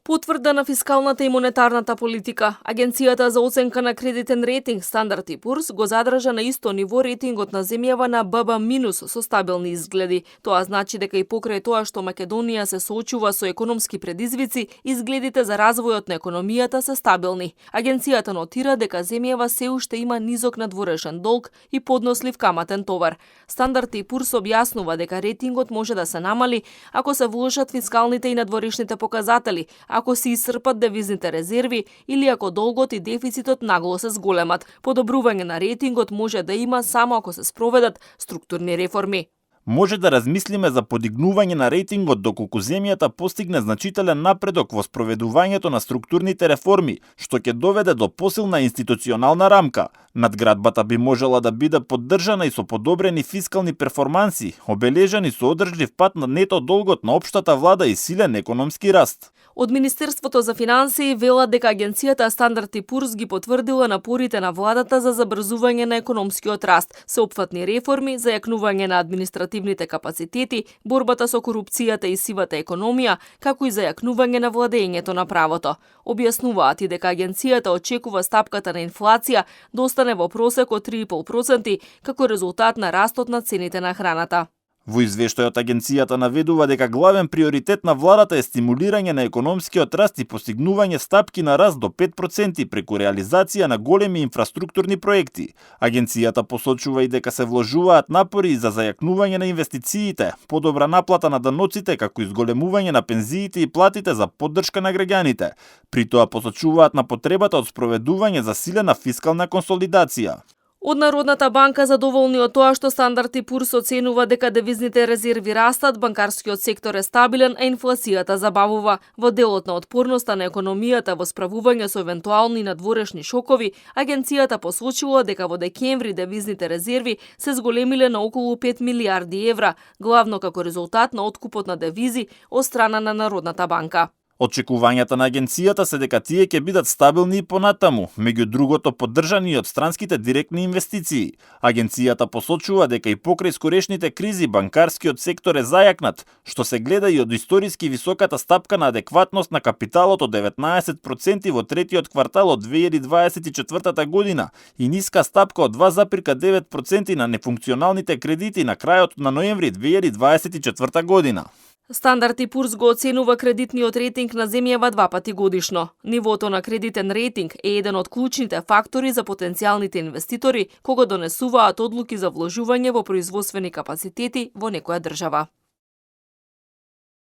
Потврда на фискалната и монетарната политика, Агенцијата за оценка на кредитен рейтинг Стандард и Пурс го задржа на исто ниво рейтингот на земјава на ББ- со стабилни изгледи. Тоа значи дека и покрај тоа што Македонија се соочува со економски предизвици, изгледите за развојот на економијата се стабилни. Агенцијата нотира дека земјава се уште има низок надворешен долг и поднослив каматен товар. Стандард и Пурс објаснува дека рейтингот може да се намали ако се влошат фискалните и надворешните показатели, ако се исцрпат девизните резерви или ако долгот и дефицитот нагло се зголемат. Подобрување на рейтингот може да има само ако се спроведат структурни реформи. Може да размислиме за подигнување на рейтингот доколку земјата постигне значителен напредок во спроведувањето на структурните реформи, што ќе доведе до посилна институционална рамка. Надградбата би можела да биде поддржана и со подобрени фискални перформанси, обележани со одржлив пат на нето долгот на општата влада и силен економски раст. Од Министерството за финансии велат дека агенцијата Стандард и Пурс ги потврдила напорите на владата за забрзување на економскиот раст, сеопфатни реформи, зајакнување на административните капацитети, борбата со корупцијата и сивата економија, како и зајакнување на владењето на правото. Објаснуваат и дека агенцијата очекува стапката на инфлација да остане во просек од 3,5% како резултат на растот на цените на храната. Во извештајот агенцијата наведува дека главен приоритет на владата е стимулирање на економскиот раст и постигнување стапки на раст до 5% преку реализација на големи инфраструктурни проекти. Агенцијата посочува и дека се вложуваат напори за зајакнување на инвестициите, подобра наплата на даноците, како и зголемување на пензиите и платите за поддршка на граѓаните. При тоа посочуваат на потребата од спроведување засилена фискална консолидација. Од Народната банка задоволни од тоа што Стандард и Пурс оценува дека девизните резерви растат, банкарскиот сектор е стабилен, а инфлацијата забавува. Во делот на отпорноста на економијата во справување со евентуални надворешни шокови, агенцијата посочила дека во декември девизните резерви се зголемиле на околу 5 милиарди евра, главно како резултат на откупот на девизи од страна на Народната банка. Очекувањата на агенцијата се дека тие ќе бидат стабилни и понатаму, меѓу другото поддржани од странските директни инвестиции. Агенцијата посочува дека и покрај скорешните кризи банкарскиот сектор е зајакнат, што се гледа и од историски високата стапка на адекватност на капиталот од 19% во третиот квартал од 2024 година и ниска стапка од 2,9% на нефункционалните кредити на крајот на ноември 2024 година. Стандард и Пурс го оценува кредитниот рейтинг на земјава 2 пати годишно. Нивото на кредитен рейтинг е еден од клучните фактори за потенцијалните инвеститори кога донесуваат одлуки за вложување во производствени капацитети во некоја држава.